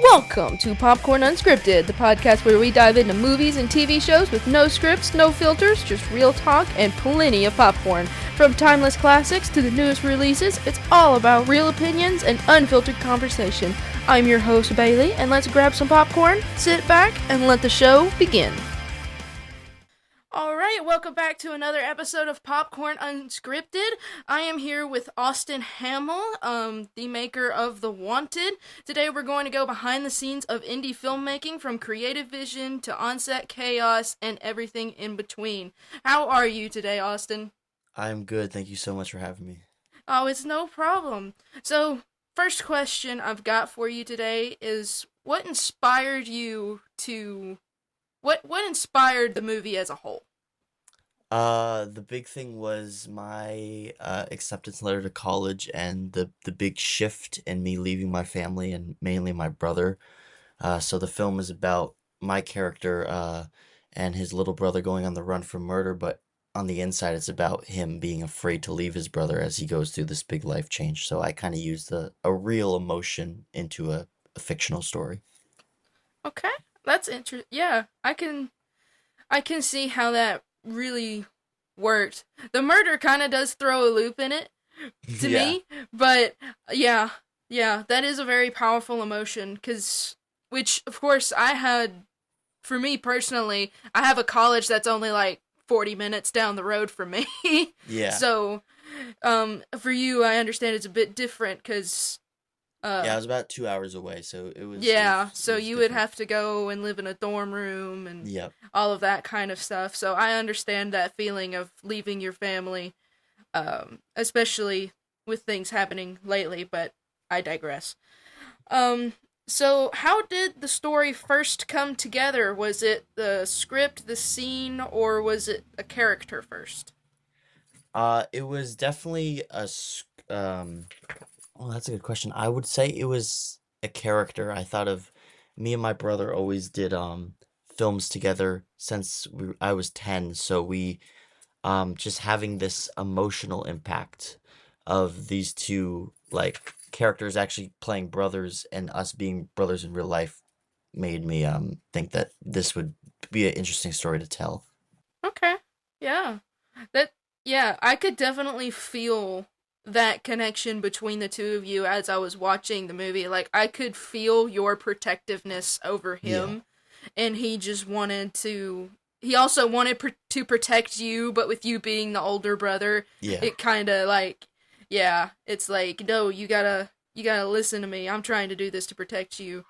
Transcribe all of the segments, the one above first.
Welcome to Popcorn Unscripted, the podcast where we dive into movies and TV shows with no scripts, no filters, just real talk and plenty of popcorn. From timeless classics to the newest releases, it's all about real opinions and unfiltered conversation. I'm your host, Bailey, and let's grab some popcorn, sit back, and let the show begin. Alright, welcome back to another episode of Popcorn Unscripted. I am here with Austen Hamel, the maker of The Wanted. Today we're going to go behind the scenes of indie filmmaking, from creative vision to on-set chaos and everything in between. How are you today, Austen? I'm good. Thank you so much for having me. Oh, it's no problem. So, first question I've got for you today is, what inspired you to... What inspired the movie as a whole? The big thing was my acceptance letter to college and the big shift in me leaving my family and mainly my brother. So the film is about my character and his little brother going on the run from murder, but on the inside it's about him being afraid to leave his brother as he goes through this big life change. So I kind of used a real emotion into a fictional story. Okay, that's interesting. Yeah, I can see how that really worked. The murder kind of does throw a loop in it to Yeah. me, but yeah, that is a very powerful emotion, which of course for me personally, I have a college that's only like 40 minutes down the road from me. Yeah. So, for you, I understand it's a bit different because Yeah, I was about 2 hours away, so it so was you would different. have to go and live in a dorm room and Yep. all of that kind of stuff. So I understand that feeling of leaving your family, especially with things happening lately, but I digress. Um, so how did the story first come together? Was it the script, the scene, or was it a character first? It was definitely well, that's a good question. I would say it was a character. I thought of me and my brother always did films together since I was 10, so we just having this emotional impact of these two like characters actually playing brothers and us being brothers in real life made me think that this would be an interesting story to tell. Okay. Yeah. That yeah, I could definitely feel that connection between the two of you as I was watching the movie. Like I could feel your protectiveness over Yeah. him, and he also wanted to protect you, but with you being the older brother, Yeah. it kind of like yeah, it's like no, you got to listen to me. I'm trying to do this to protect you,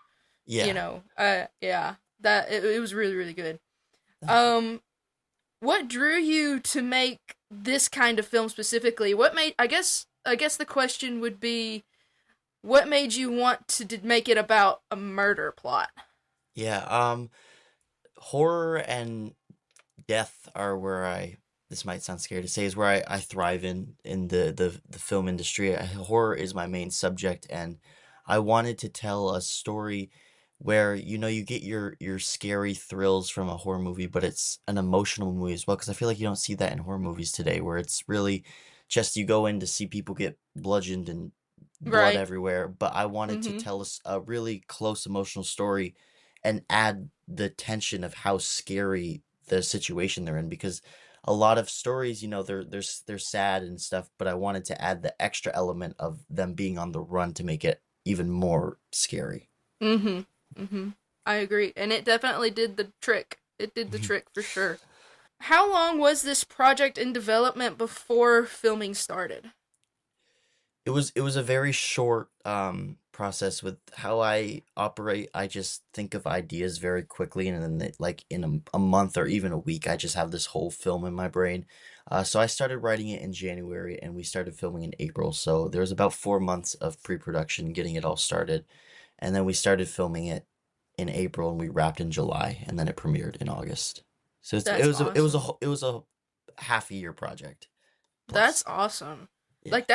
you Yeah. know. Yeah. That it was really really good. Thank you. Um what drew you to make this kind of film specifically? What made I guess the question would be, what made you want to make it about a murder plot? Yeah. Horror and death are where I this might sound scary to say is where I thrive in the film industry. Horror is my main subject, and I wanted to tell a story where you get your scary thrills from a horror movie, but it's an emotional movie as well, because I feel like you don't see that in horror movies today, where it's really just you go in to see people get bludgeoned and blood Right. everywhere, but I wanted to Mhm. tell us a really close emotional story and add the tension of how scary the situation they're in, because a lot of stories, they're sad and stuff, but I wanted to add the extra element of them being on the run to make it even more scary. Mhm. Mhm. I agree, and it definitely did the trick. It did the trick for sure. How long was this project in development before filming started? It was a very short process with how I operate. I just think of ideas very quickly, and then like in a month or even a week, I just have this whole film in my brain. So I started writing it in January, and we started filming in April. So there was about 4 months of pre-production getting it all started, and then we started filming it in April, and we wrapped in July, and then it premiered in August. So it That's was awesome. it was a half a year project That's plus. awesome. Yeah. Like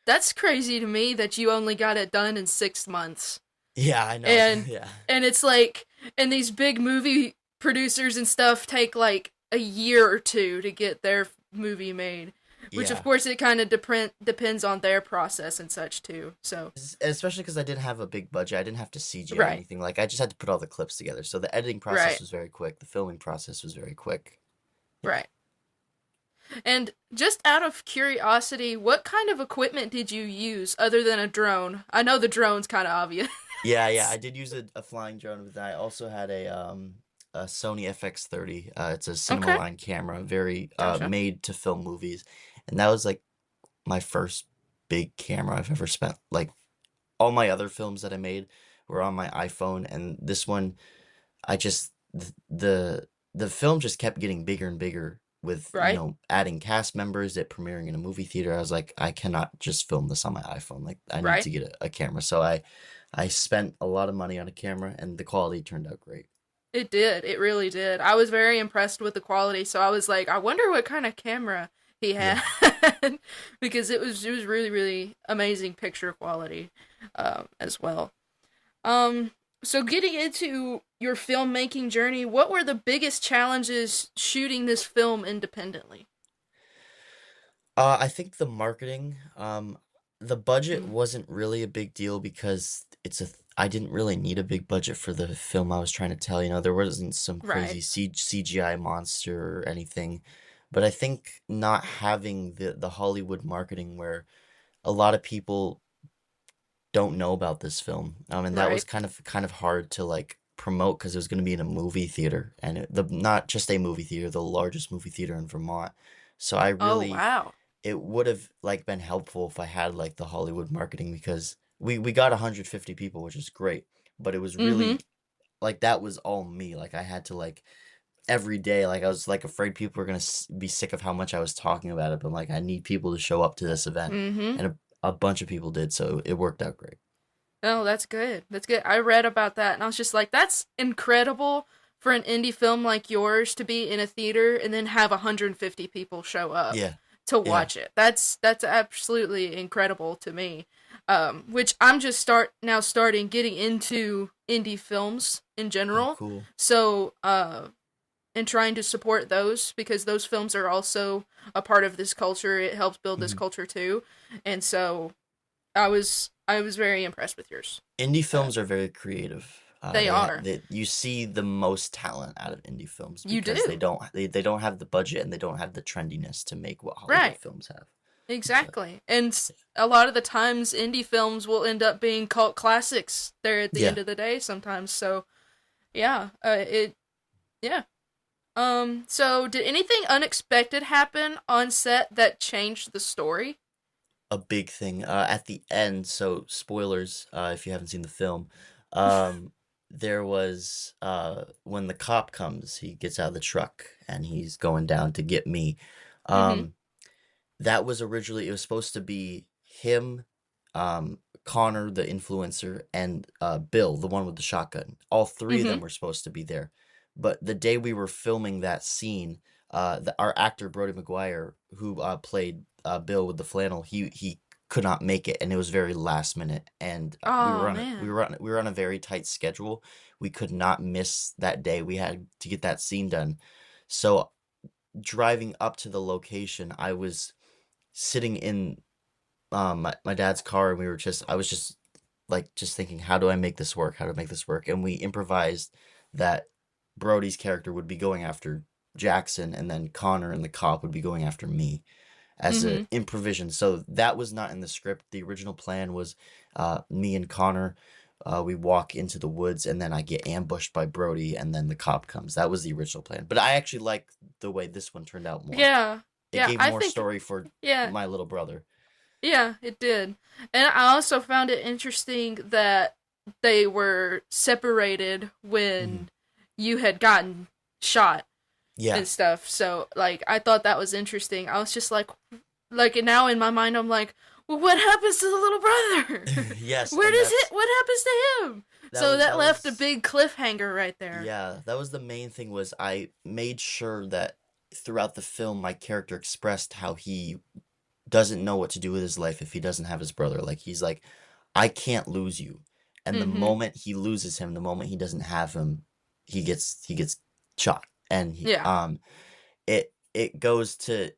that's crazy to me that you only got it done in 6 months. Yeah, I know. And Yeah. and it's like, and these big movie producers and stuff take like a year or two to get their movie made. which of Yeah. course it kind of depends on their process and such too. So Especially because I didn't have a big budget. I didn't have to CGI right, anything. Like I just had to put all the clips together. So the editing process right, was very quick. The filming process was very quick. Yeah. right. And just out of curiosity, what kind of equipment did you use other than a drone? I know the drone's kind of obvious. Yeah. I did use a flying drone with that. I also had a Sony FX30. It's a cinema Okay, line camera, very gotcha. made to film movies, and that was like my first big camera I've ever spent. Like all my other films that I made were on my iPhone, and this one I just the film just kept getting bigger and bigger with, Right. adding cast members, it premiering in a movie theater. I was like, I cannot just film this on my iPhone. Like I need Right. to get a camera. So I spent a lot of money on a camera and the quality turned out great. It did. It really did. I was very impressed with the quality, so I was like, I wonder what kind of camera he Yeah. had because it was really really amazing picture quality as well. Um so getting into your filmmaking journey, what were the biggest challenges shooting this film independently? I think the marketing, the budget Mm, wasn't really a big deal because I didn't really need a big budget for the film I was trying to tell. There wasn't some right. crazy CGI monster or anything. But I think not having the Hollywood marketing where a lot of people don't know about this film, and that was Right. kind of hard to like promote because it was going to be in a movie theater and not just a movie theater, the largest movie theater in Vermont. So I Oh, really wow. it would have like been helpful if I had like the Hollywood marketing because we got 150 people, which is great, but it was Mhm. really like that was all me. Like I had to like every day, like I was like afraid people were gonna be sick of how much I was talking about it, but like I need people to show up to this event, Mhm. and a bunch of people did, so it worked out great. Oh, that's good. That's good. I read about that and I was just like, that's incredible for an indie film like yours to be in a theater and then have 150 people show up Yeah, to yeah. watch it. That's absolutely incredible to me. Which I'm just starting getting into indie films in Oh, general. cool. So, and trying to support those because those films are also a part of this culture. It helps build this Mhm. culture too. And so I was very impressed with yours. Indie Uh, films are very creative. they are. You see the most talent out of indie films You because do. they don't have the budget and they don't have the trendiness to make what Hollywood Right. films have. So Exactly. And a lot of the times indie films will end up being cult classics there at the yeah. end of the day sometimes. So, yeah, yeah. So did anything unexpected happen on set that changed the story? A big thing at the end, so spoilers if you haven't seen the film, um there was when the cop comes, he gets out of the truck and he's going down to get me. Mm-hmm. um that was originally, it was supposed to be him, Connor the influencer, and Bill the one with the shotgun. All three of Mm-hmm. them were supposed to be there, but the day we were filming that scene, our actor Brody McGuire, who played Bill with the flannel, he could not make it, and it was very last minute, and Oh man. we were on a very tight schedule. We could not miss that day. We had to get that scene done. So driving up to the location, I was sitting in my dad's car, and I was just like just thinking, how do I make this work? How do I make this work? And we improvised that Brody's character would be going after Jackson, and then Connor and the cop would be going after me as a Mm-hmm. improvisation. So that was not in the script. The original plan was me and Connor. We walk into the woods, and then I get ambushed by Brody, and then the cop comes. That was the original plan. But I actually like the way this one turned out more. Yeah. It Yeah, gave I more think story for yeah. my little brother. Yeah, it did. And I also found it interesting that they were separated Mhm. when you had gotten shot Yeah. and stuff. So, like, I thought that was interesting. I was just like, and now in my mind, I'm like, well, what happens to the little brother? Yes, Where and does it? What happens to him? So that that left a was big cliffhanger right there. yeah, that was the main thing, was I made sure that throughout the film my character expressed how he doesn't know what to do with his life if he doesn't have his brother. Like he's like, I can't lose you. And the Mm-hmm. moment he loses him, the moment he doesn't have him, he gets shot. And Yeah. it goes to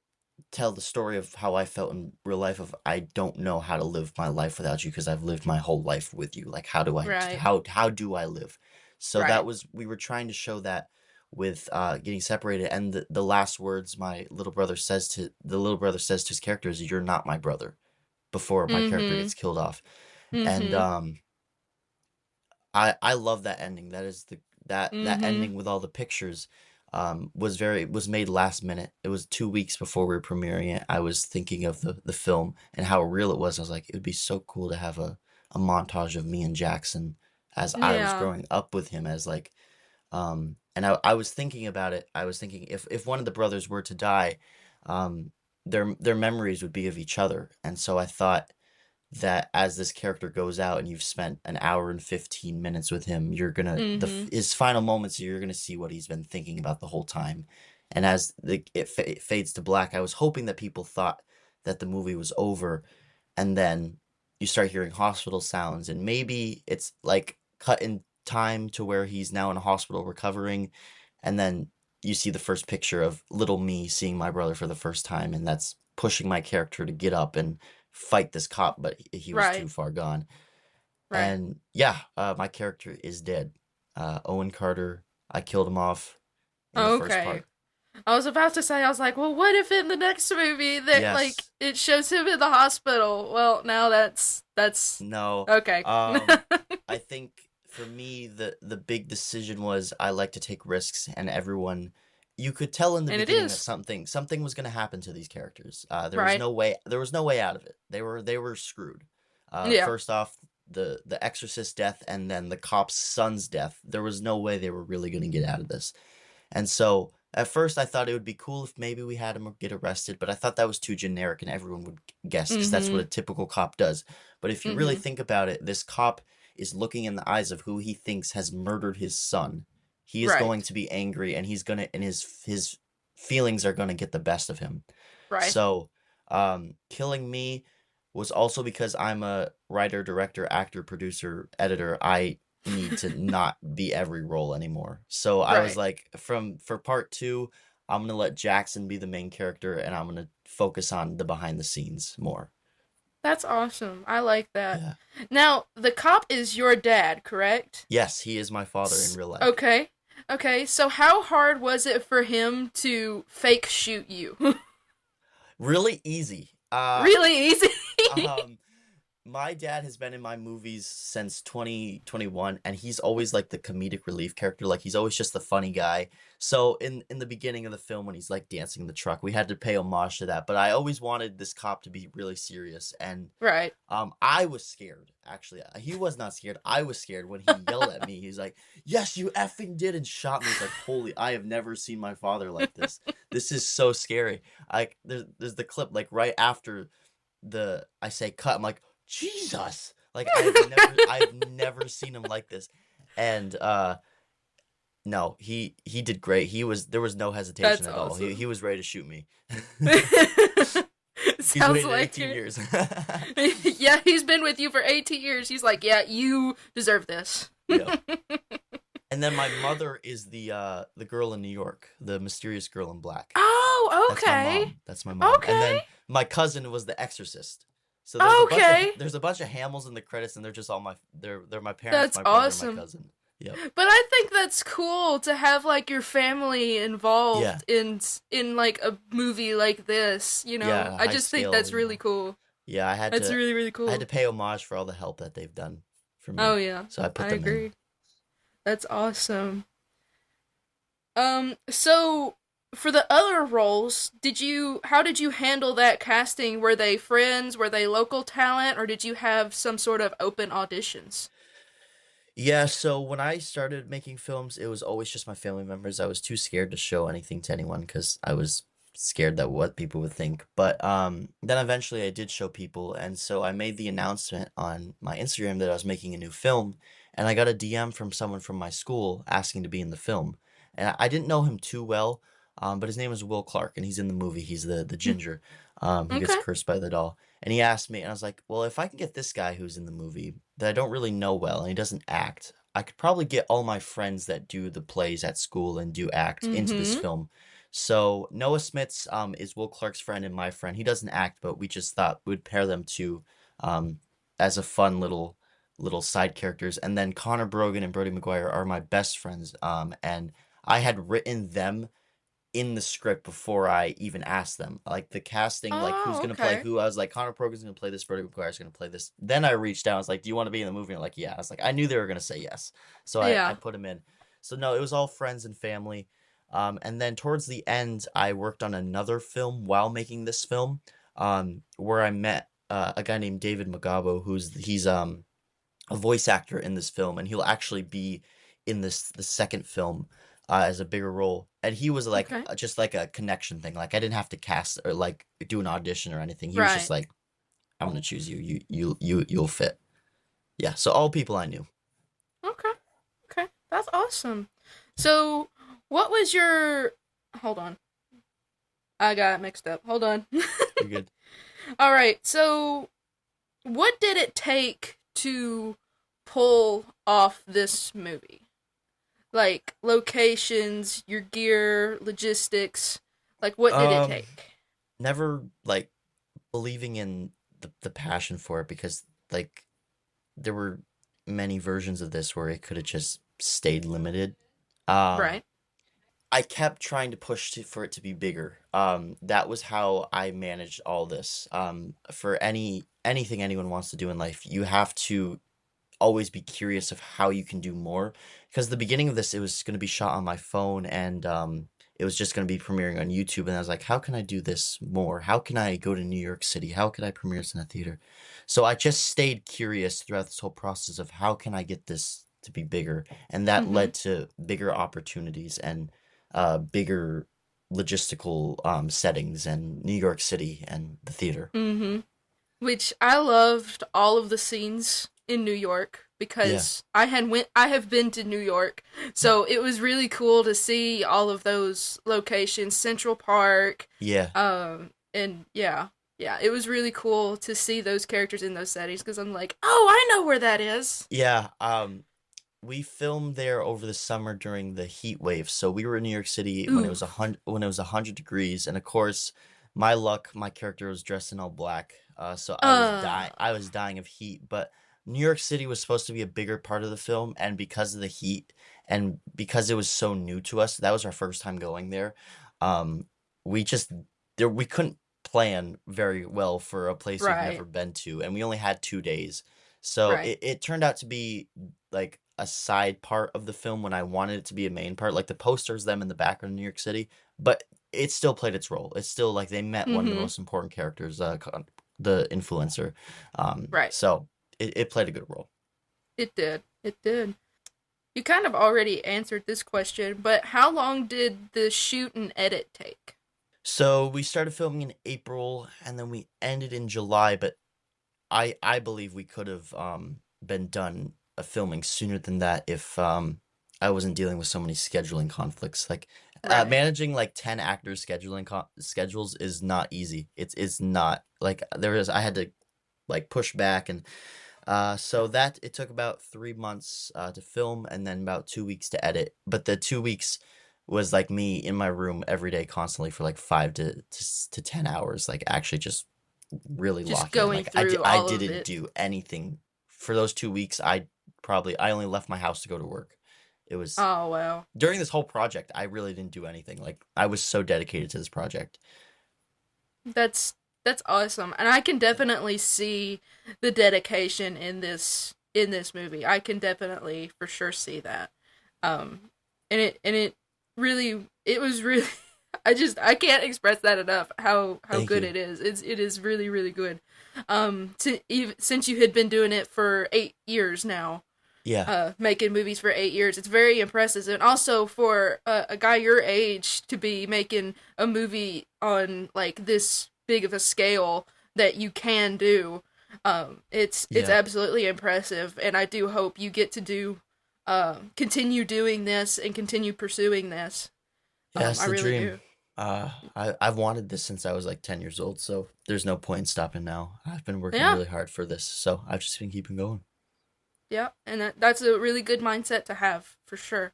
tell the story of how I felt in real life of I don't know how to live my life without you because I've lived my whole life with you. Like Right. how do I live? So that Right. was we were trying to show that with getting separated, and the last words the little brother says to his character is you're not my brother before my character Mhm. gets killed off. And Mhm. I love that ending. That is that Mhm. ending with all the pictures was made last minute. It was 2 weeks before we were premiering it. I was thinking of the film and how real it was. I was like, it would be so cool to have a montage of me and Jackson as I was Yeah. growing up with him as like and I was thinking about it. I was thinking if one of the brothers were to die, their memories would be of each other. And so I thought that as this character goes out and you've spent an hour and 15 minutes with him, you're gonna Mhm. his final moments, you're gonna see what he's been thinking about the whole time. And as it fades to black, I was hoping that people thought that the movie was over, and then you start hearing hospital sounds, and maybe it's like cut in time to where he's now in a hospital recovering, and then you see the first picture of little me seeing my brother for the first time, and that's pushing my character to get up and fight this cop, but he was too Right. far gone. Right. And yeah, my character is dead. Owen Carter, I killed him off in the first Okay. part. I was about to say, I was like, well, what if in the next movie that like Yes. it shows him in the hospital? Well, now that's No. okay. I think for me the big decision was I like to take risks, and everyone you could tell in the And it beginning that is. something was going to happen to these characters. Right. There was no way out of it. They were screwed. Yeah. First off, the exorcist death, and then the cop's son's death. There was no way they were really going to get out of this. And so at first I thought it would be cool if maybe we had him get arrested, but I thought that was too generic and everyone would guess because that's what a Mhm. typical cop does. But if you really Mhm. think about it, this cop is looking in the eyes of who he thinks has murdered his son. He is going Right. to be angry, and his feelings are going to get the best of him. Right. So, killing me was also because I'm a writer, director, actor, producer, editor. I need to not be every role anymore. So I was Right. like, for part two, I'm gonna let Jackson be the main character, and I'm gonna focus on the behind the scenes more. That's awesome. I like that. Yeah. Now, the cop is your dad, correct? Yes, he is my father in real life. Okay. Okay. So how hard was it for him to fake shoot you? Really easy. Really easy. Um, my dad has been in my movies since 2021, and he's always like the comedic relief character. Like he's always just the funny guy. So in the beginning of the film when he's like dancing in the truck, we had to pay homage to that. But I always wanted this cop to be really serious, and Right. I was scared actually. He was not scared. I was scared when he yelled at me. He's like, "Yes, you effing did," and shot me. It's like, holy! I have never seen my father like this. This is so scary. Like there's the clip like right after the I say cut. I'm like, Jesus! Like I've never seen him like this. And no, he did great. There was no hesitation That's at all. He awesome. was ready to shoot me. He's Sounds waited like 18 it. years. Yeah, he's been with you for 18 years. He's like, yeah, you deserve this. Yep. And then my mother is the girl in New York, the mysterious girl in black. Oh, That's my okay. mom. That's my mom. And Okay. then my cousin was the exorcist. So Okay. there's a bunch of Hamels in the credits, and they're just all they're my parents, That's my brother, and my awesome. cousin. Yep. But I think that's cool to have like your family Yeah. involved in like a movie like this, you know. Yeah. I High just think scale. that's really cool. Yeah. That's really really I had cool. to pay homage for all the help that they've done for Oh me. yeah. So I put I them in. agree. That's awesome. So for the other roles, how did you handle that casting? Were they friends? Were they local talent? Or did you have some sort of open auditions? Yeah, so when I started making films, it was always just my family members. I was too scared to show anything to anyone because I was scared that what people would think. But then eventually I did show people, and so I made the announcement on my Instagram that I was making a new film, and I got a DM from someone from my school asking to be in the film. And I didn't know him too well, but his name is Will Clark, and he's in the movie. He's the ginger who gets Okay. cursed by the doll. And he asked me, and I was like, well, if I can get this guy who's in the movie that I don't really know well and he doesn't act, I could probably get all my friends that do the plays at school and do act into this Mm-hmm. film. So Noah Smits is Will Clark's friend and my friend. He doesn't act, but we just thought we'd pair them two um, as a fun little side characters. And then Connor Brogan and Brody McGuire are my best friends. And I had written them in the script before I even asked them. Like the casting, like who's Oh, gonna play okay. who. I was like, Connor Brogan's gonna play this, Brody McGuire's gonna play this. Then I reached out. I was like, do you want to be in the movie? And like, yeah. I was like, I knew they were gonna say yes, so I Yeah. put him in. So no, it was all friends and family. And then towards the end, I worked on another film while making this film, where I met a guy named David Magabo, he's a voice actor in this film, and he'll actually be in the second film as a bigger role. And he was like Okay. just like a connection thing. Like I didn't have to cast or like do an audition or anything. He was just Right. like, "I'm gonna choose you. You'll fit." Yeah. So all people I knew. Okay. Okay. That's awesome. So, what was your? Hold on. I got mixed up. Hold on. You're good. All right. So, what did it take to pull off this movie? Like locations, your gear, logistics. Like, what did it Um, take? Never like believing in the passion for it because like there were many versions of this where it could have just stayed limited. Um, Right. I kept trying to push for it to be bigger. That was how I managed all this. For anything anyone wants to do in life, you have to always be curious of how you can do more. Because the beginning of this, it was going to be shot on my phone, and it was just going to be premiering on YouTube. And I was like, how can I do this more? How can I go to New York City? How could I premiere this in a theater? So I just stayed curious throughout this whole process of how can I get this to be bigger, and that Mm-hmm. led to bigger opportunities and bigger logistical settings and New York City and the theater. Mm-hmm. Which I loved all of the scenes in New York Yeah, because I have been to New York. So it was really cool to see all of those locations, Central Park, yeah, and yeah. Yeah, it was really cool to see those characters in those settings because I'm like, "Oh, I know where that is." yeah. We filmed there over the summer during the heat wave. So we were in New York City when it Ooh. was 100 degrees, and of course, my luck, my character was dressed in all black. So I was dying. Uh, I was dying of heat. But New York City was supposed to be a bigger part of the film, and because of the heat and because it was so new to us, that was our first time going there. Um, we just we couldn't plan very well for a place we've right. never been to, and we only had 2 days. So Right. it turned out to be like a side part of the film when I wanted it to be a main part. Like the posters, them in the background of New York City, but it still played its role. It's still like they met one of the Mhm. most important characters, the influencer. Right. So it played a good role. It did. It did. You kind of already answered this question, but how long did the shoot and edit take? So we started filming in April and then we ended in July, but I believe we could have been done filming sooner than that if I wasn't dealing with so many scheduling conflicts. Like Right. managing like 10 actors schedules is not easy. It's not like there is I had to like push back and so that it took about 3 months to film and then about 2 weeks to edit. But the 2 weeks was like me in my room every day constantly for like 5 to 10 hours, like actually just really Just locking in. going Like through I all of didn't it. do anything for those 2 weeks. I only left my house to go to work. It was Oh, wow. during this whole project. I really didn't do anything. Like I was so dedicated to this project. That's that's awesome. And I can definitely see the dedication in this movie. I can definitely for sure see that. Um and it really it was really I can't express that enough how Thank good you. it is. It is really really good. Since you had been doing it for 8 years now, Yeah, making movies for 8 years. It's very impressive, and also for a guy your age to be making a movie on like this big of a scale that you can do. It's yeah, absolutely impressive, and I do hope you get to do continue doing this and continue pursuing this. yeah. It's I the really dream. do. I've wanted this since I was like 10 years old. So there's no point in stopping now. I've been working Yeah, really hard for this, so I've just been keeping going. yeah, and that's a really good mindset to have for sure.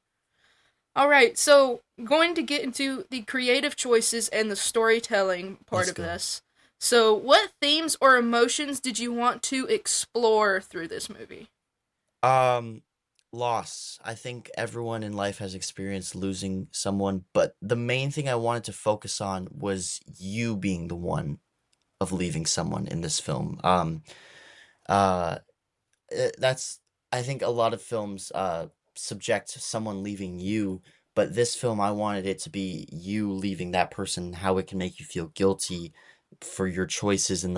All right, so going to get into the creative choices and the storytelling part Let's of go. this. So, what themes or emotions did you want to explore through this movie? Um, Loss. I think everyone in life has experienced losing someone, but the main thing I wanted to focus on was you being the one of leaving someone in this film. Uh, that's I think a lot of films subject someone leaving you, but this film I wanted it to be you leaving that person, how it can make you feel guilty for your choices and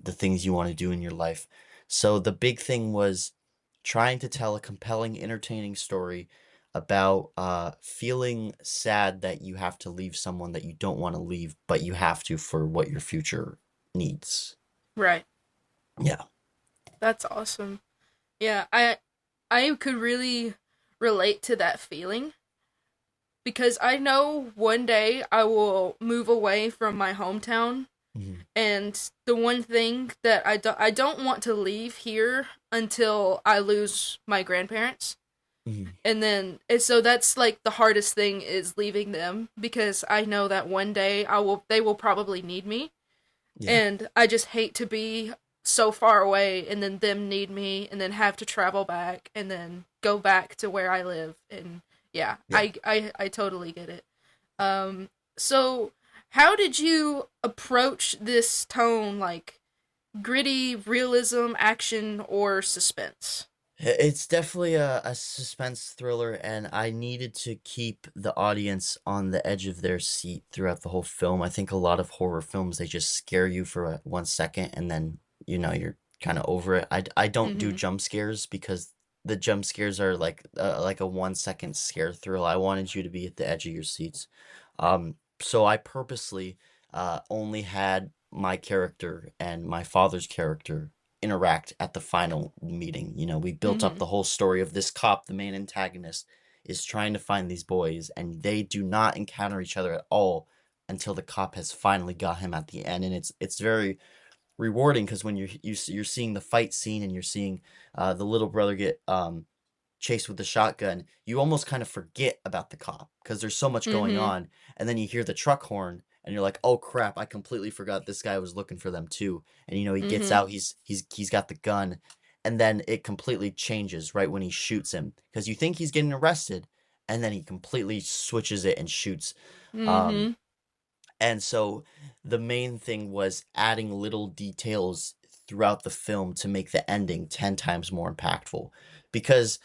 the things you want to do in your life. So the big thing was trying to tell a compelling, entertaining story about feeling sad that you have to leave someone that you don't want to leave, but you have to for what your future needs. Right. Yeah. That's awesome. Yeah, I could really relate to that feeling because I know one day I will move away from my hometown, Mhm. and the one thing that I don't want to leave here until I lose my grandparents. Mhm. And so that's like the hardest thing is leaving them because I know that one day I will they will probably need me, Yeah. and I just hate to be so far away and then them need me and then have to travel back and then go back to where I live. And yeah, Yeah. I totally get it. So how did you approach this tone, like gritty realism, action, or suspense? It's definitely a suspense thriller, and I needed to keep the audience on the edge of their seat throughout the whole film. I think a lot of horror films, they just scare you for 1 second and then, you're kind of over it. I don't do Mm-hmm. jump scares because the jump scares are like a 1 second scare thrill. I wanted you to be at the edge of your seats. So I purposely only had my character and my father's character interact at the final meeting. We built up Mm-hmm. the whole story of this cop, the main antagonist, is trying to find these boys, and they do not encounter each other at all until the cop has finally got him at the end. And it's very rewarding because when you're seeing the fight scene and you're seeing the little brother get chased with the shotgun, you almost kind of forget about the cop because there's so much going Mm-hmm. on. And then you hear the truck horn and you're like, "Oh crap, I completely forgot this guy was looking for them too." And he gets Mm-hmm. out, he's got the gun, and then it completely changes right when he shoots him because you think he's getting arrested, and then he completely switches it and shoots. Um Mm-hmm. and so the main thing was adding little details throughout the film to make the ending 10 times more impactful because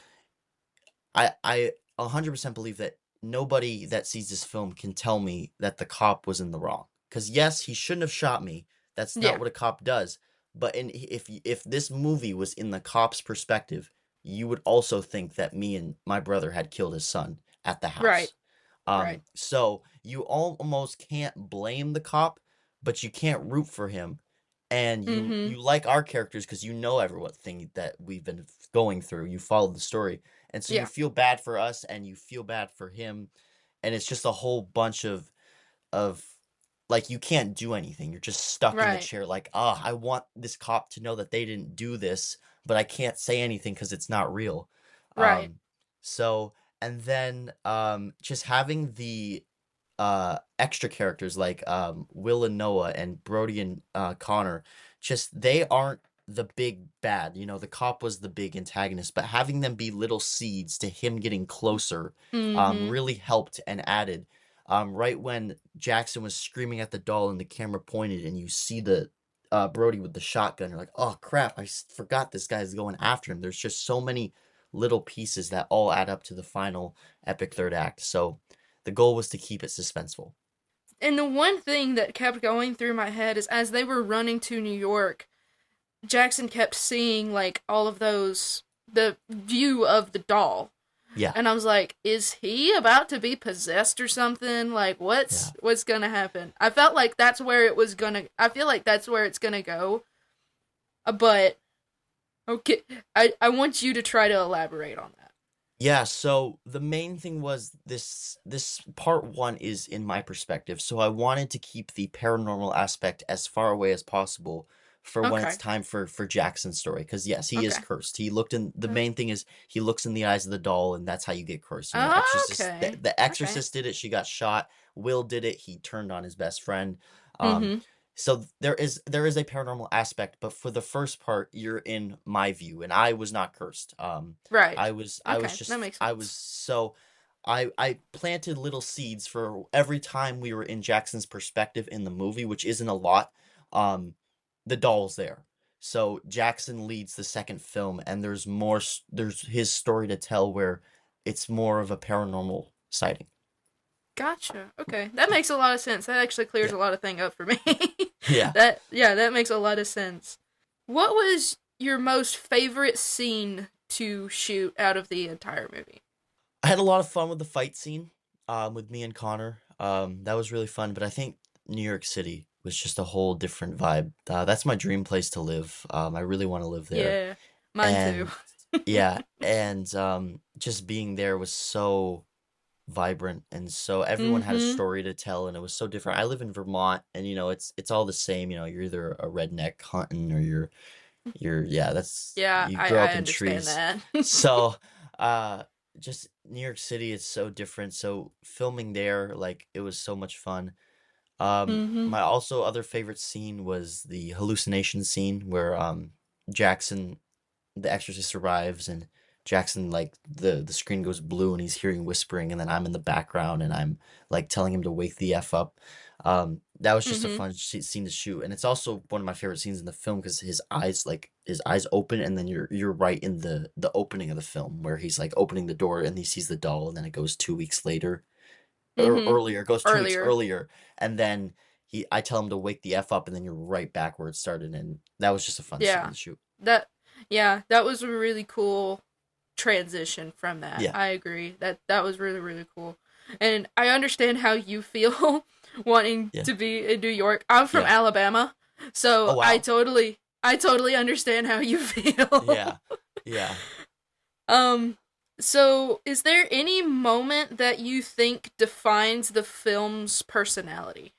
I 100% believe that nobody that sees this film can tell me that the cop was in the wrong. Because yes, he shouldn't have shot me. That's not Yeah. what a cop does. But if this movie was in the cop's perspective, you would also think that me and my brother had killed his son at the Right. house. Right. So you almost can't blame the cop, but you can't root for him, and you Mm-hmm. you like our characters because you know everything that we've been going through. You follow the story, and so you Yeah. feel bad for us and you feel bad for him, and it's just a whole bunch of like you can't do anything. You're just stuck in the Right. chair like, "Ah, I want this cop to know that they didn't do this, but I can't say anything because it's not real." Right. Um so and then just having the extra characters like Will and Noah and Brody and Connor, just they aren't the big bad. The cop was the big antagonist, but having them be little seeds to him getting closer Mm-hmm. really helped and added. Right when Jackson was screaming at the doll and the camera pointed, and you see the Brody with the shotgun, you're like, oh crap, forgot this guy's going after him. There's just so many little pieces that all add up to the final epic third act. So the goal was to keep it suspenseful. And the one thing that kept going through my head is as they were running to New York, Jackson kept seeing like all of those the view of the doll. Yeah, And I was like, is he about to be possessed or something? Like yeah. what's gonna happen? I felt like that's where it was gonna I feel like that's where it's gonna go. But okay, I want you to try to elaborate on that. Yeah, so the main thing was this part one is in my perspective. So I wanted to keep the paranormal aspect as far away as possible, for when it's Okay. time for Jackson's story. Because yes, he is Okay. cursed. He looked in the Uh, main thing is he looks in the eyes of the doll, and that's how you get cursed. You know, Exorcist. The, okay. the Okay. Exorcist did it. She got shot. Will did it. He turned on his best friend. Um, Mm-hmm. so there is a paranormal aspect, but for the first part, you're in my view, and I was not cursed. Right. I was Okay. That just makes I was sense. so I planted little seeds for every time we were in Jackson's perspective in the movie, which isn't a lot. Um, the doll's there. So Jackson leads the second film, and there's more. There's his story to tell, where it's more of a paranormal sighting. Gotcha. Okay. That makes a lot of sense. That actually clears Yeah, a lot of thing up for me. yeah. that makes a lot of sense. What was your most favorite scene to shoot out of the entire movie? I had a lot of fun with the fight scene, with me and Connor. That was really fun. But I think New York City was just a whole different vibe. That's my dream place to live. I really want to live there. Yeah, mine too. And yeah, and just being there was so vibrant, and so everyone had a Mm-hmm. story to tell, and it was so different. I live in Vermont, and it's all the same. You're either a redneck hunting, or you're yeah, that's Yeah, you I grow I up in understand trees. that. So, uh just New York City is so different. So filming there, like, it was so much fun. Mm-hmm. My also other favorite scene was the hallucination scene where Jackson the exorcist arrives, and Jackson, like, the screen goes blue, and he's hearing whispering, and then I'm in the background, and I'm like telling him to wake the f up. That was just a Mm-hmm. fun scene to shoot, and it's also one of my favorite scenes in the film because his eyes open, and then you're right in the opening of the film where he's like opening the door and he sees the doll, and then it goes 2 weeks later, or Mm-hmm. earlier, it goes 2 weeks Earlier. earlier, and then I tell him to wake the f up, and then you're right back where it started, and that was just a fun scene Yeah. to shoot. That that was a really cool transition from that. Yeah, I agree. That was really really cool. And I understand how you feel wanting yeah, to be in New York. I'm from yeah. Alabama, Oh so wow. I totally understand how you feel. Yeah, yeah. um so is there any moment that you think defines the film's personality?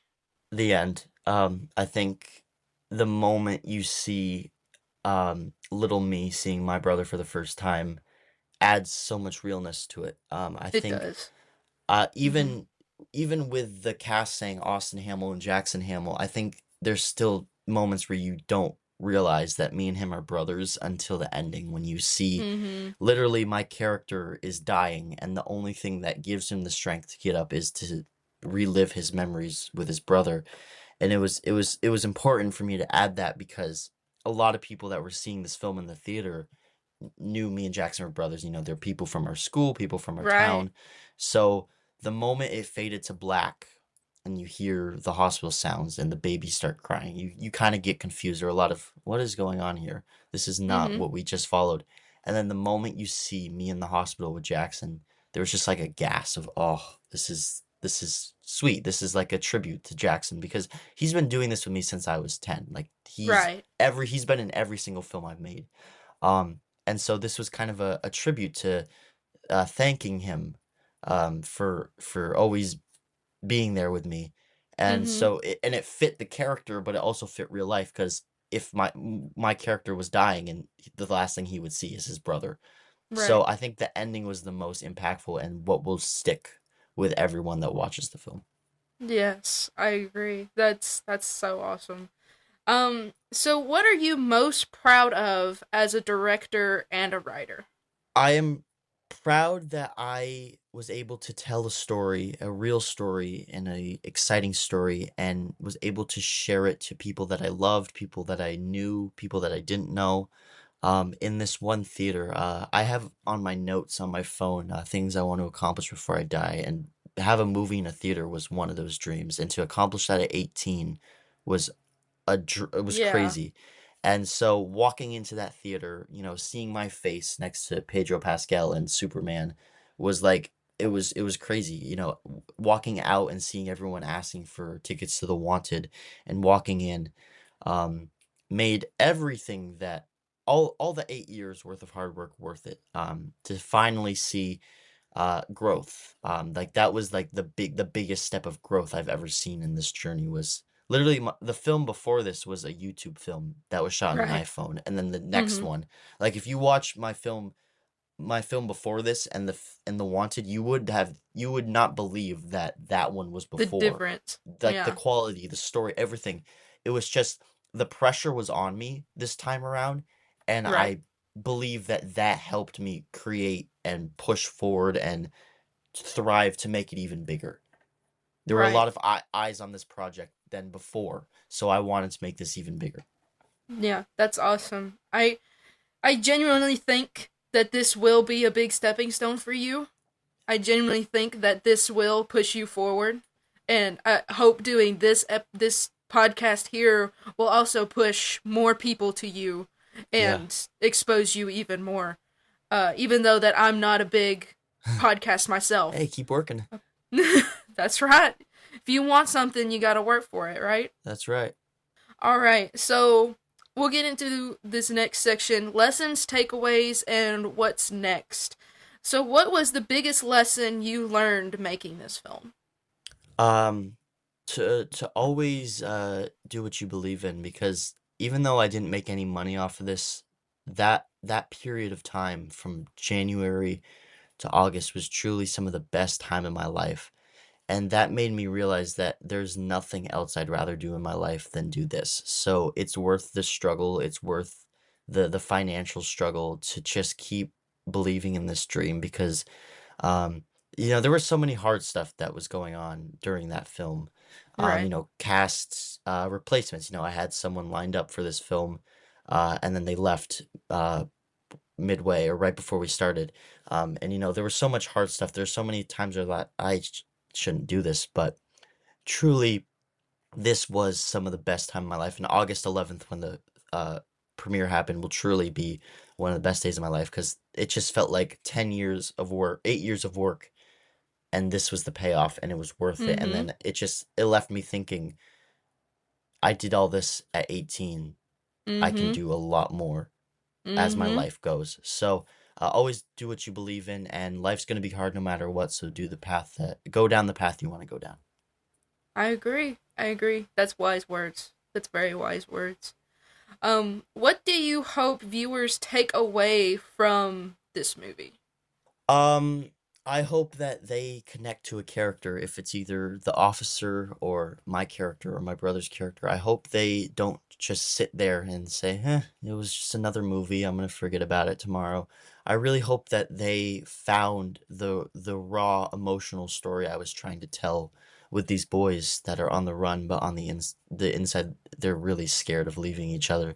The end. I think the moment you see little me seeing my brother for the first time adds so much realness to it. I It think does. Mhm. even with the cast saying Austen Hamel and Jackson Hamel, I think there's still moments where you don't realize that me and him are brothers until the ending, when you see Mhm. literally my character is dying, and the only thing that gives him the strength to get up is to relive his memories with his brother. And it was important for me to add that, because a lot of people that were seeing this film in the theater knew me and Jackson were brothers. They're people from our school, people from our Right. town. So the moment it faded to black, and you hear the hospital sounds and the babies start crying, you kind of get confused. There are a lot of, what is going on here? This is not Mhm. what we just followed. And then the moment you see me in the hospital with Jackson, there was just like a gasp of, oh, this is sweet. This is like a tribute to Jackson, because he's been doing this with me since I was 10. Like, Right. he's been in every single film I've made. Um, and so this was kind of a tribute to, thanking him, for always being there with me. And Mhm. so it fit the character, but it also fit real life, because if my character was dying, and the last thing he would see is his brother. So Right. I think the ending was the most impactful, and what will stick with everyone that watches the film. Yes, I agree. That's so awesome. So what are you most proud of as a director and a writer? I am proud that I was able to tell a story, a real story, and a exciting story, and was able to share it to people that I loved, people that I knew, people that I didn't know. In this one theater, I have on my notes on my phone, things I want to accomplish before I die, and have a movie in a theater was one of those dreams. And to accomplish that at 18 was it was Yeah. crazy. And so walking into that theater, seeing my face next to Pedro Pascal and Superman was like, it was crazy. Walking out and seeing everyone asking for tickets to The Wanted, and walking in, um, made everything that all the 8 years worth of hard work worth it. To finally see growth. Like, that was like the biggest step of growth I've ever seen in this journey, was literally the film before this was a YouTube film that was shot on an Right. iPhone, and then the next Mm-hmm. one, like if you watch my film before this and the Wanted, you would not believe that that one was The before. difference. Like the Yeah. quality, the story, everything. It was just the pressure was on me this time around, and Right. I believe that that helped me create and push forward and thrive to make it even bigger. There were a Right. lot of eyes on this project than before, so I wanted to make this even bigger. Yeah, that's awesome. I genuinely think that this will be a big stepping stone for you. I genuinely think that this will push you forward, and I hope doing this podcast here will also push more people to you Yeah. and expose you even more. Even though that I'm not a big podcast Hey, myself. keep working. That's right. If you want something, you gotta work for it, right? That's right. All right, so we'll get into this next section: lessons, takeaways, and what's next. So, what was the biggest lesson you learned making this film? Um, to always do what you believe in, because even though I didn't make any money off of this, that period of time from January to August was truly some of the best time in my life. And that made me realize that there's nothing else I'd rather do in my life than do this. So it's worth the struggle. It's worth the financial struggle to just keep believing in this dream, because um, there was so many hard stuff that was going on during that film. Right. Casts, replacements. I had someone lined up for this film, and then they left midway or right before we started. And there was so much hard stuff. There's so many times where I thought shouldn't do this, but truly, this was some of the best time of my life. And August 11th, when the premiere happened, will truly be one of the best days of my life, because it just felt like 10 years of work, 8 years of work, and this was the payoff, and it was worth it. And Mm-hmm. then it left me thinking, I did all this at 18. I can Mm-hmm. do a lot more as my Mm-hmm. life goes. So always do what you believe in, and life's going to be hard no matter what. So go down the path you want to go down. I agree. I agree. That's wise words. That's very wise words. What do you hope viewers take away from this movie? Um, I hope that they connect to a character, if it's either the officer or my character or my brother's character. I hope they don't just sit there and say, it was just another movie. I'm gonna forget about it tomorrow. I really hope that they found the raw emotional story I was trying to tell with these boys that are on the run, but on the inside, they're really scared of leaving each other.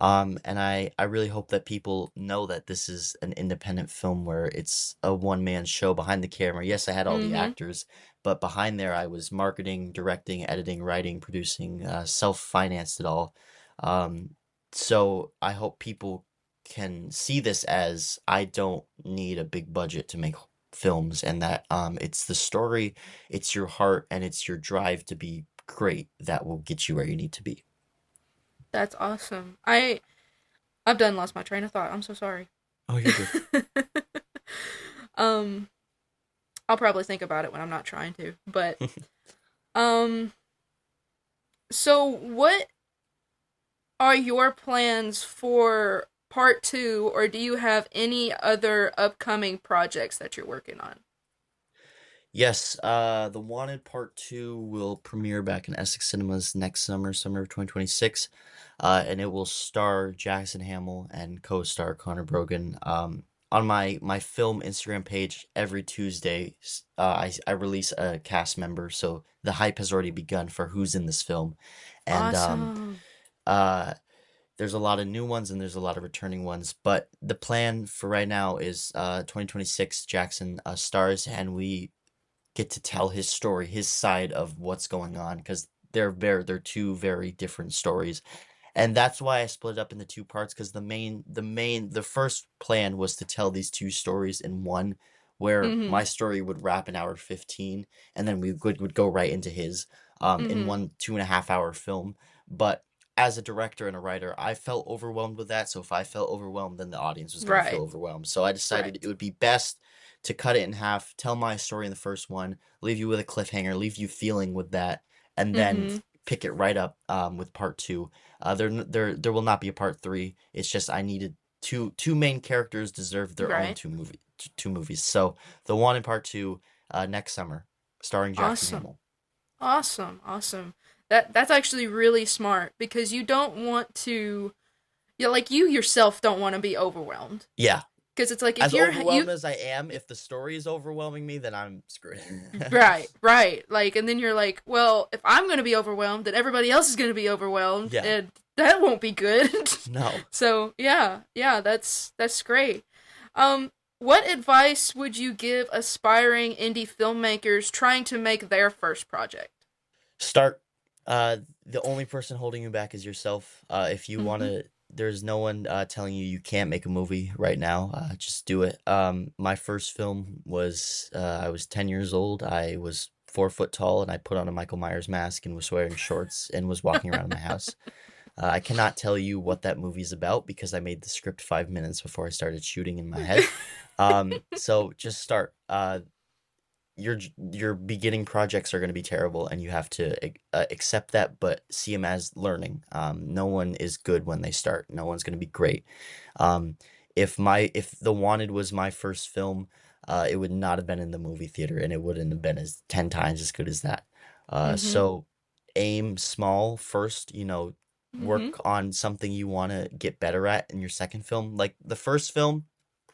And I really hope that people know that this is an independent film where it's a one-man show behind the camera. Yes, I had all the Mm-hmm. actors, but behind there I was marketing, directing, editing, writing, producing, self-financed it all. Um, so I hope people can see this as I don't need a big budget to make films, and that it's the story, it's your heart, and it's your drive to be great that will get you where you need to be. That's awesome. I've done lost my train of thought. I'm so sorry. Oh, you're good. um, I'll probably think about it when I'm not trying to. But um, so what are your plans for part two, or do you have any other upcoming projects that you're working on? Yes, The Wanted Part 2 will premiere back in Essex Cinemas next summer of 2026, and it will star Jackson Hamel and co-star Connor Brogan. On my film Instagram page, every Tuesday, I release a cast member, so the hype has already begun for who's in this film, and Awesome. uh, there's a lot of new ones and there's a lot of returning ones, but the plan for right now is 2026 Jackson stars, and we get to tell his story, his side of what's going on, because they're two very different stories. And that's why I split it up into two parts, because the first plan was to tell these two stories in one, where Mm-hmm. my story would wrap an hour 15, and then we would go right into his in Mm-hmm. one 2.5 hour film. But as a director and a writer, I felt overwhelmed with that. So if I felt overwhelmed, then the audience was going to feel Right. overwhelmed. So I decided it Right. would be best to cut it in half, tell my story in the first one, leave you with a cliffhanger, leave you feeling with that, and then Mm-hmm. pick it right up with part two. There will not be a part three. It's just I needed two main characters deserve their own Right. two movies. So the one in part two next summer, starring Austen Awesome. Hamel. Awesome. Awesome. That's actually really smart because you don't want to, yeah, like you yourself don't want to be overwhelmed. Yeah, Because it's like if as you're you overwhelmed as I am, if the story is overwhelming me, then I'm screwed. right, right. Like, and then you're like, well, if I'm going to be overwhelmed, then everybody else is going to be overwhelmed, Yeah. and that won't be good. No. So, yeah, yeah, that's great. What advice would you give aspiring indie filmmakers trying to make their first project? Start. The only person holding you back is yourself. If you want Mm-hmm. to, there's no one telling you you can't make a movie right now. Just do it. My first film was I was 10 years old. I was 4 foot tall, and I put on a Michael Myers mask and was wearing shorts and was walking around my house. I cannot tell you what that movie's about because I made the script 5 minutes before I started shooting in my head. So just start. Your beginning projects are going to be terrible, and you have to accept that, but see them as learning. No one is good when they start. No one's going to be great. Um, if The Wanted was my first film, it would not have been in the movie theater, and it wouldn't have been as 10 times as good as that. Mm-hmm. So aim small first. Mm-hmm. Work on something you want to get better at in your second film. Like the first film,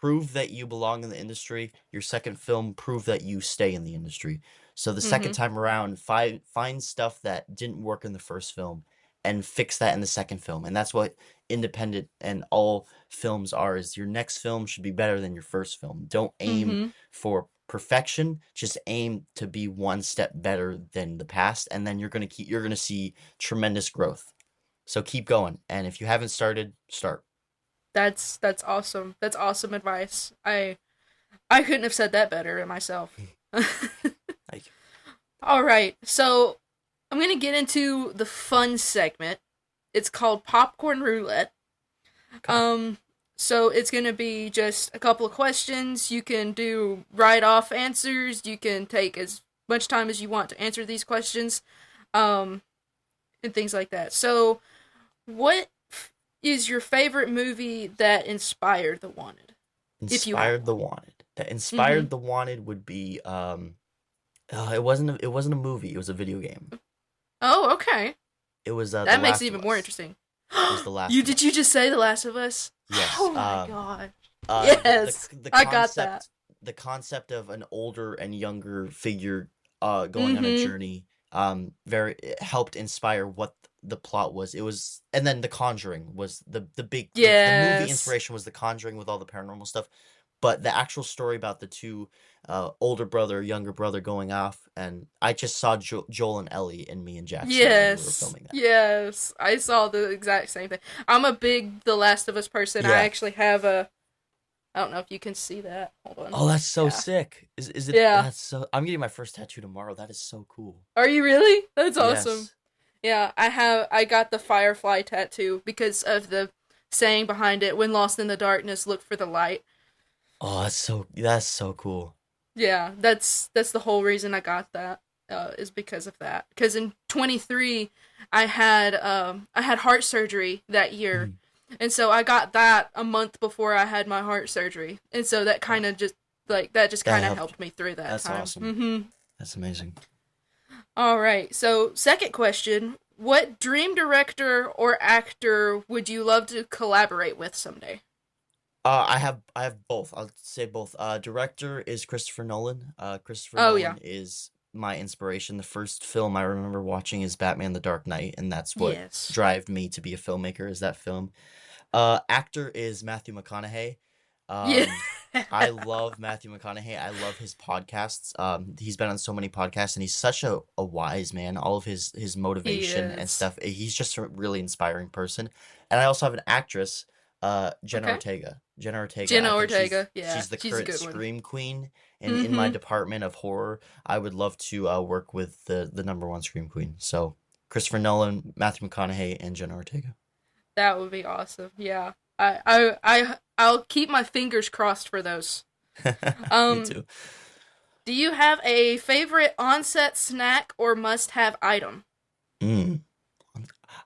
prove that you belong in the industry. Your second film, prove that you stay in the industry. So the second Mm-hmm. time around, find stuff that didn't work in the first film and fix that in the second film. And that's what independent and all films are, is your next film should be better than your first film. Don't aim Mm-hmm. for perfection, just aim to be one step better than the past, and then you're going to see tremendous growth. So keep going. And if you haven't started, start. That's awesome. That's awesome advice. I couldn't have said that better myself. Like, All right, so I'm gonna get into the fun segment. It's called Popcorn Roulette. okay. Um, so it's gonna be just a couple of questions. You can do write-off answers. You can take as much time as you want to answer these questions, um, and things like that. So, what is your favorite movie that inspired The Wanted, if you have Inspired the one? Wanted. That Mm-hmm. inspired the Wanted would be it wasn't a movie, it was a video game. Oh, okay. It was The That makes it Last of even more Us. interesting. It was The Last You of did you Us. just say The Last of Us? Yes. Oh my god. The Yes, the I got that. concept of an older and younger figure going on a Mm-hmm. journey very it helped inspire what the plot was. It was, and then The Conjuring was the movie Yes. inspiration was The Conjuring with all the paranormal stuff, but the actual story about the two older brother younger brother going off, and I just saw Joel and Ellie in me and Jackson when we were Yes. filming that. Yes. I saw the exact same thing. I'm a big The Last of Us person. I Yeah. actually have a I don't know if you can see that. Hold on. Oh, that's so Yeah. sick. Is it Yeah. that's so I'm getting my first tattoo tomorrow. That is so cool. Are you really? That's awesome. Yes. Yeah, I got the firefly tattoo because of the saying behind it, when lost in the darkness, look for the light. Oh, that's so cool. Yeah, that's the whole reason I got that. Is because of that. Because in 23, I had heart surgery that year, Mhm. and so I got that a month before I had my heart surgery, and so that Oh, kind of just like that just that kind of helped. helped me through that That's time. awesome. Mm-hmm. That's amazing. All right. So second question: what dream director or actor would you love to collaborate with someday? I have both. I'll say both. Director is Christopher Nolan. Christopher Oh yeah. Nolan is my inspiration. The first film I remember watching is Batman: The Dark Knight, and that's what Yes. drove me to be a filmmaker. Is that film? Actor is Matthew McConaughey. Yeah. Um, I love Matthew McConaughey. I love his podcasts. He's been on so many podcasts, and he's such a wise man. All of his He motivation and is. stuff. He's just a really inspiring person. And I also have an actress, Jenna Okay. Ortega. Jenna Ortega. I Jenna think she's Ortega. Yeah, she's the she's a current good one. scream queen. And in my Mm-hmm. department of horror, I would love to work with the number one scream queen. So Christopher Nolan, Matthew McConaughey, and Jenna Ortega. That would be awesome. Yeah. I'll keep my fingers crossed for those. Me Um, too. do you have a favorite on-set snack or must-have item? Mm.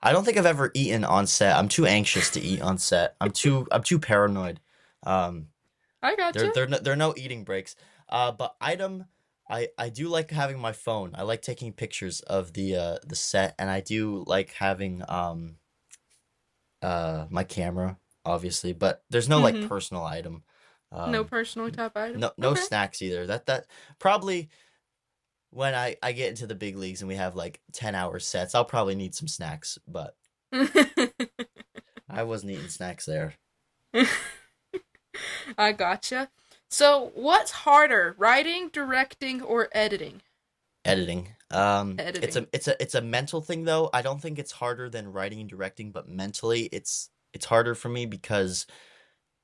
I don't think I've ever eaten on set. I'm too anxious to eat on set. I'm too paranoid. Um, I there gotcha. there no, there are no eating breaks. But item, I do like having my phone. I like taking pictures of the set, and I do like having my camera, obviously. But there's no like Mm-hmm. personal item. No Um, personal type item. no Okay. snacks either. That probably when I get into the big leagues and we have like 10-hour sets, I'll probably need some snacks. But I wasn't eating snacks there. I gotcha. So, what's harder, writing, directing, or editing? Editing. Editing. It's a mental thing though. I don't think it's harder than writing and directing, but mentally it's harder for me because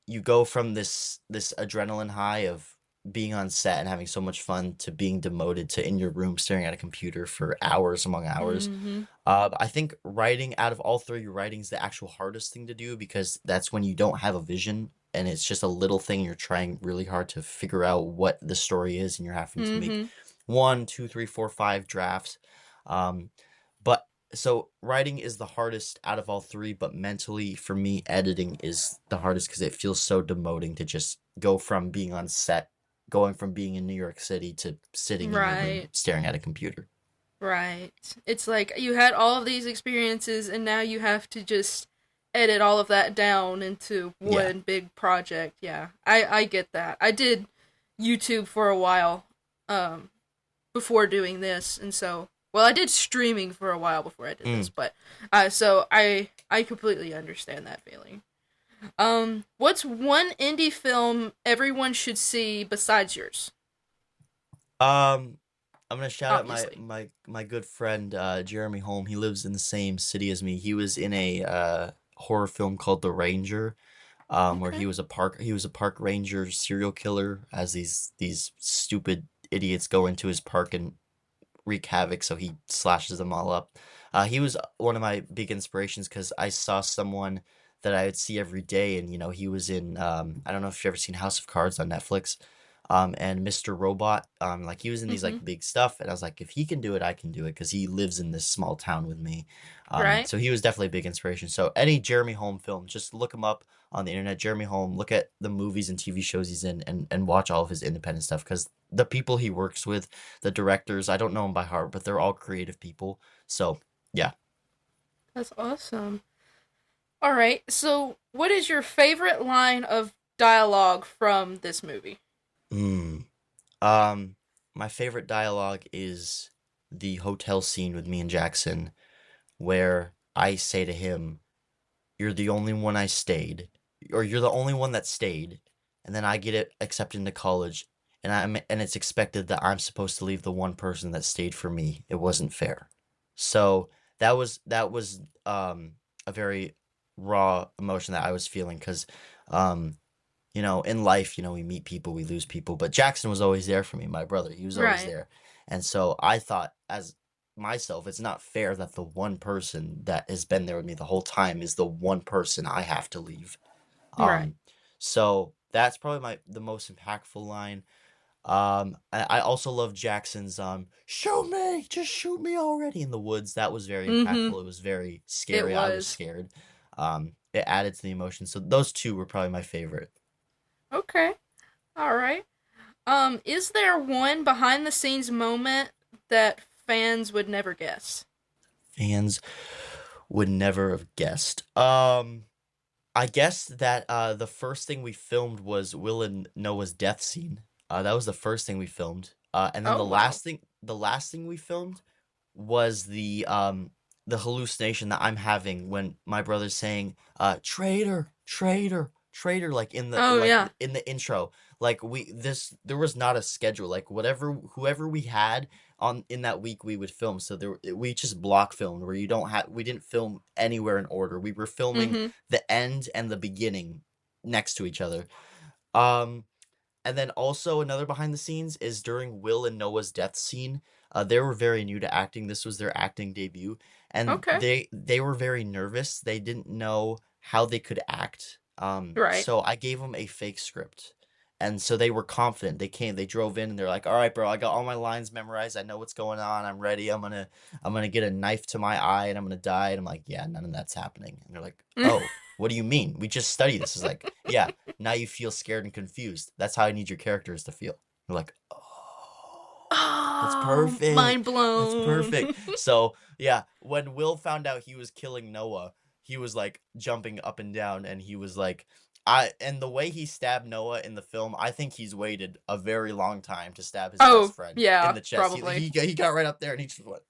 you go from this adrenaline high of being on set and having so much fun to being demoted to in your room staring at a computer for hours among hours. Mm-hmm. I think writing out of all three, writing's the actual hardest thing to do because that's when you don't have a vision and it's just a little thing you're trying really hard to figure out what the story is and you're having to make Mm-hmm. one, two, three, four, five drafts. Um, but so writing is the hardest out of all three, but mentally for me, editing is the hardest because it feels so demoting to just go from being on set, going from being in New York City to sitting in your room Right. staring at a computer. Right. It's like you had all of these experiences and now you have to just edit all of that down into Yeah. one big project. Yeah. I get that. I did YouTube for a while um before doing this, and so well, I did streaming for a while before I did this, Mm. but so I completely understand that feeling. What's one indie film everyone should see besides yours? Um, I'm gonna shout out Obviously. my good friend Jeremy Holm. He lives in the same city as me. He was in a horror film called The Ranger, where Okay. he was a park ranger serial killer as these stupid idiots go into his park and wreak havoc, so he slashes them all up. He was one of my big inspirations because I saw someone that I would see every day, and he was in I don't know if you've ever seen House of Cards on Netflix, and Mr. Robot, like he was in these Mhm. like big stuff, and I was like, if he can do it, I can do it because he lives in this small town with me. Right? So he was definitely a big inspiration. So any Jeremy Holm film, just look him up on the internet. Jeremy Holm, look at the movies and TV shows he's in, and watch all of his independent stuff because the people he works with, the directors, I don't know them by heart, but they're all creative people. So, yeah. That's awesome. All right. So, what is your favorite line of dialogue from this movie? Mm. Um, my favorite dialogue is the hotel scene with me and Jackson, where I say to him, "You're the only one I stayed, or you're the only one that stayed," and then I get it accepted into college, and it's expected that I'm supposed to leave the one person that stayed for me. It wasn't fair. So that was a very raw emotion that I was feeling because um in life, we meet people, we lose people, but Jackson was always there for me, my brother. He was always Right. there. And so I thought, as myself, it's not fair that the one person that has been there with me the whole time is the one person I have to leave. Right. Um, so that's probably the most impactful line. I also love Jackson's "Shoot me, just shoot me already" in the woods. That was very Mhm. impactful. It was very It scary. I was was. scared. It added to the emotion. So those two were probably my favorite. Okay. All right. Is there one behind the scenes moment that fans would never guess? Fans would never have guessed. I guess that the first thing we filmed was Will and Noah's death scene. That was the first thing we filmed. And then Oh wow. the last thing we filmed was the hallucination that I'm having when my brother's saying traitor, traitor, traitor like Oh yeah. in the intro. Like there was not a schedule. Like whoever we had on in that week we would film. So we just block filmed where you don't have we didn't film anywhere in order. We were filming Mhm. the end and the beginning next to each other. Um and then also another behind the scenes is during Will and Noah's death scene. They were very new to acting. This was their acting debut, and Okay. they were very nervous. They didn't know how they could act. Right. So I gave them a fake script, And so they were confident. They drove in and they're like, all right, bro, I got all my lines memorized. I know what's going on. I'm ready. I'm gonna get a knife to my eye and I'm gonna die. And I'm like, yeah, none of that's happening. And they're like, oh, what do you mean? We just studied this. It's like, yeah, now you feel scared and confused. That's how I need your characters to feel. They're like, oh, that's Oh, mind perfect. That's blown. perfect. So yeah, when Will found out he was killing Noah, he was like jumping up and down and he was like, and the way he stabbed Noah in the film, I think he's waited a very long time to stab his Oh, best friend in yeah, the chest. probably. He got right up there and he just went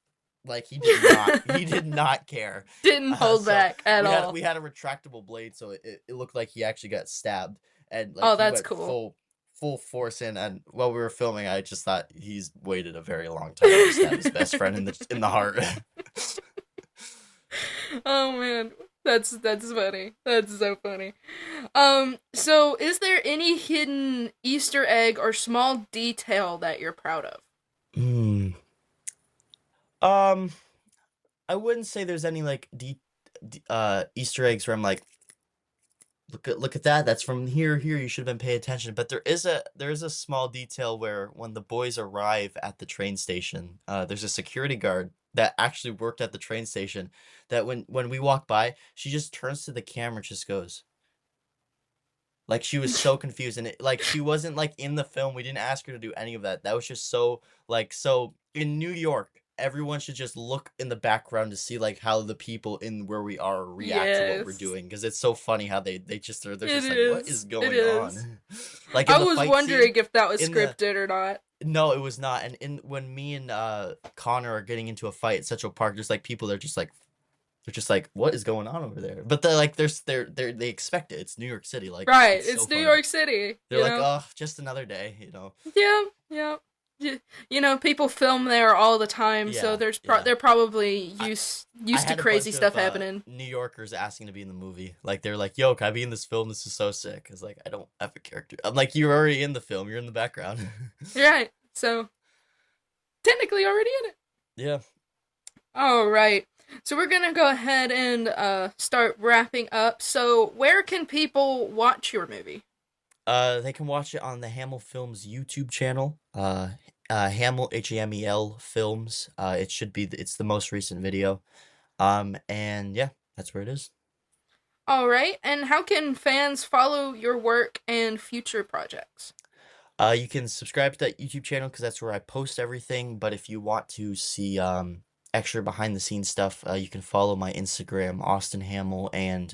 like he did not care. Didn't hold So back at all. we had a retractable blade, so it looked like he actually got stabbed, and like Oh, he that's went cool. full force in. And while we were filming, I just thought he's waited a very long time to stab his best friend in the heart. Oh man, that's funny. That's so funny. So is there any hidden Easter egg or small detail that you're proud of? Hmm. Um, I wouldn't say there's any like Easter eggs where I'm like, look at that. That's from here. You should have been paying attention. But there is a small detail where when the boys arrive at the train station, there's a security guard that actually worked at the train station. That when we walk by, she just turns to the camera and just goes. Like she was so confused, and like she wasn't like in the film. We didn't ask her to do any of that. That was just so in New York. Everyone should just look in the background to see like how the people in where we are react to what we're Yes. doing, because it's so funny how they're just they're It just like, what is. is It going is. on? Like in I the was fight wondering scene if that was in the scripted or not. no, it was not. And in when me and Connor are getting into a fight at Central Park, there's like people that are just like they're just like, what is going on over there? But they're like they expect it. It's New York City. Like Right, it's so it's New funny. York City, They're like, oh, just another day. Yeah, yeah. People film there all the time, so Yeah, yeah. they're probably I used to had a crazy bunch stuff of happening. New Yorkers asking to be in the movie. Like they're like, "Yo, can I be in this film? This is so sick." It's like I don't have a character. I'm like, you're already in the film. You're in the background. Right, so technically already in it. Yeah. All right, so we're gonna go ahead and start wrapping up. So where can people watch your movie? They can watch it on the Hamel Films YouTube channel. Hamel Hamel Films. It's the most recent video. And yeah, that's where it is. All right, and how can fans follow your work and future projects? You can subscribe to that YouTube channel because that's where I post everything. But if you want to see extra behind the scenes stuff, you can follow my Instagram, Austen Hamel, and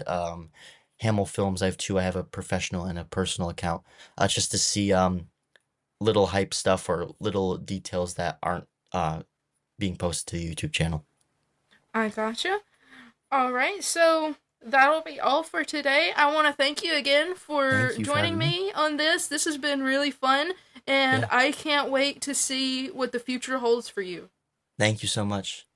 Hamel Films. I have two. I have a professional and a personal account, just to see little hype stuff or little details that aren't being posted to the YouTube channel. I gotcha. All right, so that'll be all for today. I want to thank you again for Thank you for joining having me. me on this. This has been really fun, and Yeah. I can't wait to see what the future holds for you. Thank you so much.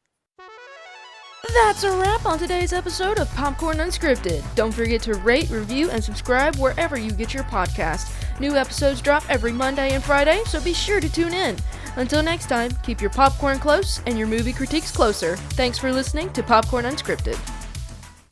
That's a wrap on today's episode of Popcorn Unscripted. Don't forget to rate, review, and subscribe wherever you get your podcast. New episodes drop every Monday and Friday, so be sure to tune in. Until next time, keep your popcorn close and your movie critiques closer. Thanks for listening to Popcorn Unscripted.